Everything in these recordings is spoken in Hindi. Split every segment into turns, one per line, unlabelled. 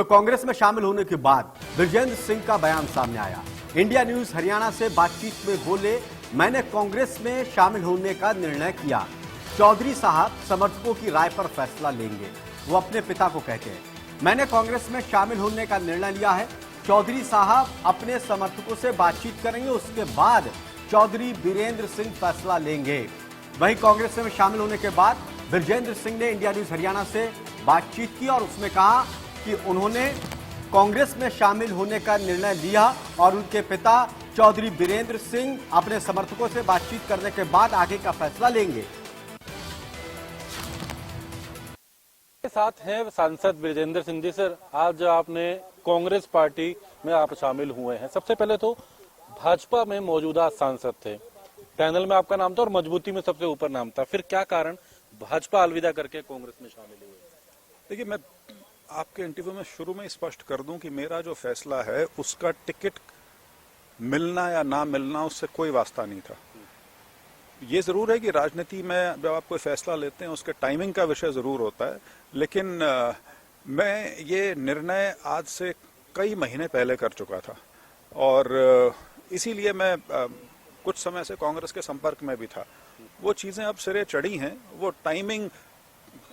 तो कांग्रेस में शामिल होने के बाद विजेंद्र सिंह का बयान सामने आया। इंडिया न्यूज हरियाणा से बातचीत में बोले, मैंने कांग्रेस में शामिल होने का निर्णय किया। चौधरी साहब समर्थकों की राय पर फैसला लेंगे, वो अपने पिता को कहते हैं। मैंने कांग्रेस में शामिल होने का निर्णय लिया है। चौधरी साहब अपने समर्थकों से बातचीत करेंगे, उसके बाद चौधरी बीरेंद्र सिंह फैसला लेंगे। वहीं कांग्रेस में शामिल होने के बाद विजेंद्र सिंह ने इंडिया न्यूज हरियाणा से बातचीत की और उसमें कहा कि उन्होंने कांग्रेस में शामिल होने का निर्णय लिया और उनके पिता चौधरी बीरेंद्र सिंह अपने समर्थकों से बातचीत करने के बाद आगे का फैसला लेंगे।
के साथ हैं सांसद विजेंद्र सिंह जी। सर, आज आपने कांग्रेस पार्टी में आप शामिल हुए हैं। सबसे पहले तो भाजपा में मौजूदा सांसद थे, पैनल में आपका नाम था और मजबूती में सबसे ऊपर नाम था, फिर क्या कारण भाजपा अलविदा करके कांग्रेस में शामिल हुए?
देखिए, मैं आपके इंटरव्यू में शुरू में स्पष्ट कर दूं कि मेरा जो फैसला है उसका टिकट मिलना या ना मिलना उससे कोई वास्ता नहीं था। ये जरूर है कि राजनीति में जब आप कोई फैसला लेते हैं उसके टाइमिंग का विषय जरूर होता है, लेकिन मैं ये निर्णय आज से कई महीने पहले कर चुका था और इसीलिए मैं कुछ समय से कांग्रेस के संपर्क में भी था। वो चीजें अब सिरे चढ़ी हैं, वो टाइमिंग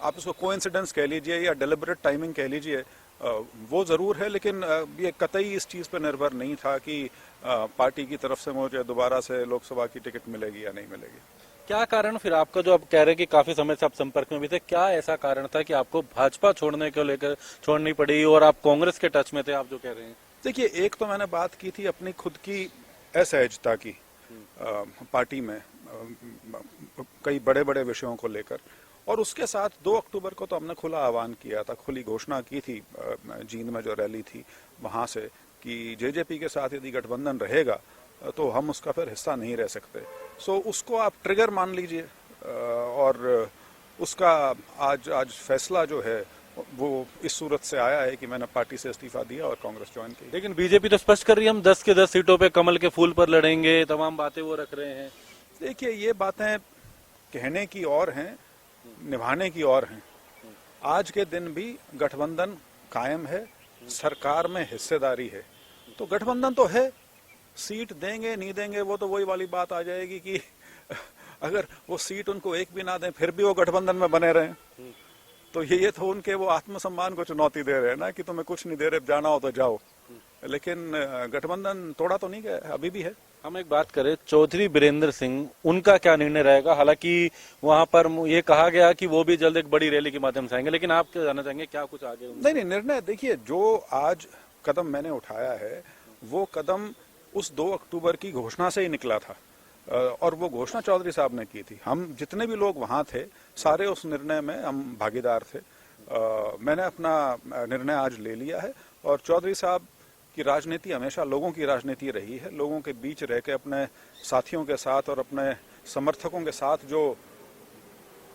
आप उसको कोइंसिडेंस कह लीजिए या डेलिबरेट टाइमिंग कह लीजिए, वो जरूर है, लेकिन ये कतई इस चीज पर निर्भर नहीं था कि पार्टी की तरफ से मुझे दोबारा से लोकसभा की टिकट मिलेगी या नहीं मिलेगी।
क्या कारण फिर आपका, जो आप कह रहे हैं कि काफी समय से आप संपर्क में भी थे, क्या ऐसा कारण था कि आपको भाजपा छोड़ने को लेकर छोड़नी पड़ी और आप कांग्रेस के टच में थे, आप जो कह रहे हैं?
देखिए, एक तो मैंने बात की थी अपनी खुद की असहजता की पार्टी में कई बड़े बड़े विषयों को लेकर, और उसके साथ 2 अक्टूबर को तो हमने खुला आह्वान किया था, खुली घोषणा की थी जींद में जो रैली थी वहां से, कि जेजेपी के साथ यदि गठबंधन रहेगा तो हम उसका फिर हिस्सा नहीं रह सकते। सो उसको आप ट्रिगर मान लीजिए और उसका आज फैसला जो है वो इस सूरत से आया है कि मैंने पार्टी से इस्तीफा दिया और कांग्रेस ज्वाइन की।
लेकिन बीजेपी तो स्पष्ट कर रही है हम 10 के 10 सीटों पे कमल के फूल पर लड़ेंगे, तमाम बातें वो रख रहे हैं।
देखिए, ये बातें कहने की और हैं, निभाने की और हैं। आज के दिन भी गठबंधन कायम है, सरकार में हिस्सेदारी है, तो गठबंधन तो है। सीट देंगे नहीं देंगे वो तो वही वाली बात आ जाएगी कि अगर वो सीट उनको एक भी ना दें फिर भी वो गठबंधन में बने रहें, तो ये तो उनके वो आत्मसम्मान को चुनौती दे रहे हैं ना कि तुम्हें कुछ नहीं दे रहे, जाना हो तो जाओ। लेकिन गठबंधन तोड़ा तो नहीं गया, अभी भी है।
हम एक बात करें, चौधरी बीरेंद्र सिंह, उनका क्या निर्णय रहेगा? हालांकि वहां पर ये कहा गया कि वो भी जल्द एक बड़ी रैली के माध्यम से आएंगे, लेकिन आप क्या जानना चाहेंगे, क्या कुछ आगे?
नहीं, निर्णय देखिए, जो आज कदम मैंने उठाया है वो कदम उस 2 अक्टूबर की घोषणा से ही निकला था और वो घोषणा चौधरी साहब ने की थी। हम जितने भी लोग वहां थे सारे उस निर्णय में हम भागीदार थे। मैंने अपना निर्णय आज ले लिया है और चौधरी साहब की राजनीति हमेशा लोगों की राजनीति रही है। लोगों के बीच रह के अपने साथियों के साथ और अपने समर्थकों के साथ जो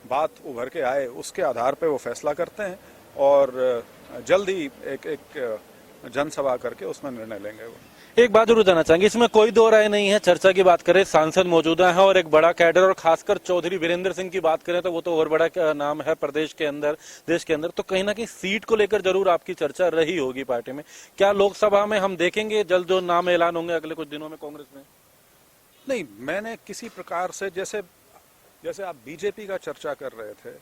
बात उभर के आए उसके आधार पे वो फैसला करते हैं और जल्द ही एक जनसभा करके उसमें निर्णय लेंगे वो।
एक बात जरूर जानना चाहेंगे, इसमें कोई दो राय नहीं है, चर्चा की बात करें, सांसद मौजूदा है और एक बड़ा कैडर, और खासकर चौधरी बीरेंद्र सिंह की बात करें तो वो तो और बड़ा नाम है प्रदेश के अंदर, देश के अंदर, तो कहीं ना कहीं सीट को लेकर जरूर आपकी चर्चा रही होगी पार्टी में। क्या लोकसभा में हम देखेंगे जल्द जो नाम ऐलान होंगे अगले कुछ दिनों में कांग्रेस में?
नहीं, मैंने किसी प्रकार से, जैसे आप बीजेपी का चर्चा कर रहे थे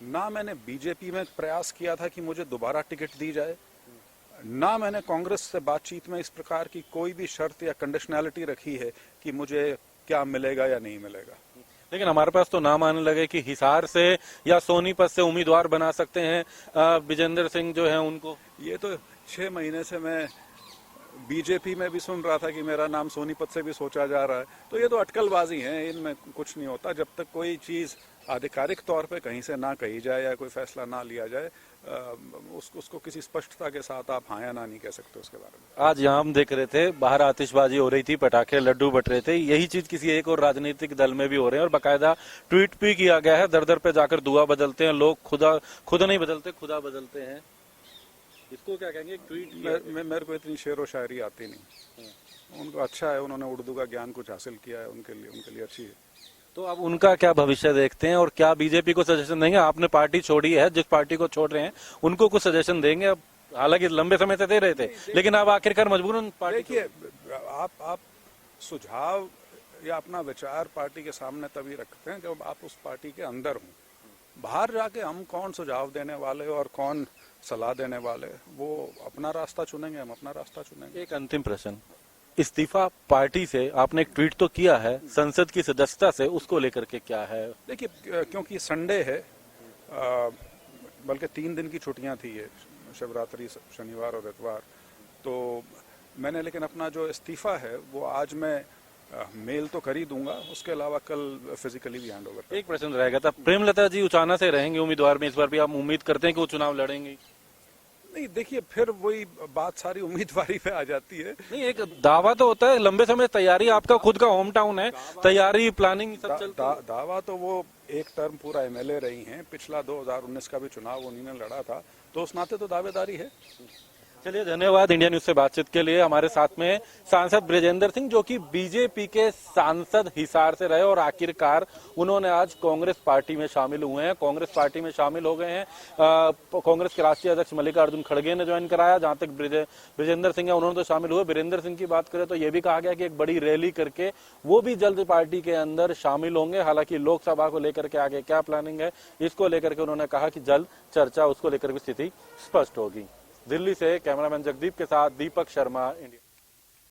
ना, मैंने बीजेपी में प्रयास किया था कि मुझे दोबारा टिकट दी जाए, ना मैंने कांग्रेस से बातचीत में इस प्रकार की कोई भी शर्त या कंडीशनैलिटी रखी है कि मुझे क्या मिलेगा या नहीं मिलेगा।
लेकिन हमारे पास तो नाम आने लगे कि हिसार से या सोनीपत से उम्मीदवार बना सकते हैं विजेंद्र सिंह जो है उनको।
ये तो 6 महीने से मैं बीजेपी में भी सुन रहा था कि मेरा नाम सोनीपत से भी सोचा जा रहा है, तो ये तो अटकलबाजी है, इनमें कुछ नहीं होता। जब तक कोई चीज आधिकारिक तौर पे कहीं से ना कही जाए या कोई फैसला ना लिया जाए उसको किसी स्पष्टता के साथ आप हाँ या ना नहीं कह सकते उसके बारे में।
आज यहाँ हम देख रहे थे, बाहर आतिशबाजी हो रही थी, पटाखे लड्डू बट रहे थे, यही चीज किसी एक और राजनीतिक दल में भी हो रहे हैं और बाकायदा ट्वीट भी किया गया है, दर दर पे जाकर दुआ बदलते हैं लोग, खुद नहीं बदलते, खुदा बदलते हैं। इसको क्या कहेंगे? ट्वीट
मेरे को इतनी शेर व शायरी आती नहीं, उनको अच्छा है, उन्होंने उर्दू का ज्ञान कुछ हासिल किया है, उनके लिए अच्छी है।
तो अब उनका क्या भविष्य देखते हैं और क्या बीजेपी को सजेशन देंगे? आपने पार्टी छोड़ी है, जिस पार्टी को छोड़ रहे हैं उनको कुछ सजेशन देंगे? अब हालांकि लंबे समय से दे रहे थे, लेकिन अब आखिरकार मजबूरन पार्टी
देखिए, आप सुझाव या अपना विचार पार्टी के सामने तभी रखते हैं जब आप उस पार्टी के अंदर हों। बाहर जाके हम कौन सुझाव देने वाले और कौन सलाह देने वाले, वो अपना रास्ता चुनेंगे, हम अपना रास्ता चुनेंगे।
एक अंतिम प्रश्न, इस्तीफा पार्टी से आपने एक ट्वीट तो किया है, संसद की सदस्यता से उसको लेकर के क्या है?
देखिए, क्योंकि संडे है, बल्कि 3 दिन की छुट्टियां थी, ये शिवरात्रि, शनिवार और इतवार, तो मैंने लेकिन अपना जो इस्तीफा है वो आज मैं मेल तो कर ही दूंगा, उसके अलावा कल फिजिकली भी हैंड ओवर।
एक प्रश्न रहेगा था, प्रेमलता जी उचाना से रहेंगे उम्मीदवार में, इस बार भी आप उम्मीद करते हैं कि वो चुनाव लड़ेंगी?
नहीं, देखिए, फिर वही बात सारी उम्मीदवारी पे आ जाती है।
नहीं, एक दावा तो होता है, लंबे समय से तैयारी, आपका खुद का होम टाउन है, तैयारी प्लानिंग सब चलता है।
दावा तो वो एक टर्म पूरा एमएलए रही हैं, पिछला 2019 का भी चुनाव उन्हीं ने लड़ा था, तो उस नाते तो दावेदारी है।
चलिए, धन्यवाद इंडिया न्यूज से बातचीत के लिए। हमारे साथ में सांसद ब्रजेंद्र सिंह, जो कि बीजेपी के सांसद हिसार से रहे और आखिरकार उन्होंने आज कांग्रेस पार्टी में शामिल हुए हैं, कांग्रेस पार्टी में शामिल हो गए हैं। कांग्रेस के राष्ट्रीय अध्यक्ष मल्लिकार्जुन खड़गे ने ज्वाइन कराया। जहां तक ब्रजेंद्र सिंह है, उन्होंने तो शामिल हुए। वीरेंद्र सिंह की बात करें तो यह भी कहा गया कि एक बड़ी रैली करके वो भी जल्द पार्टी के अंदर शामिल होंगे। हालांकि लोकसभा को लेकर के आगे क्या प्लानिंग है, इसको लेकर के उन्होंने कहा कि जल्द चर्चा, उसको लेकर भी स्थिति स्पष्ट होगी। दिल्ली से कैमरामैन जगदीप के साथ दीपक शर्मा, इंडिया।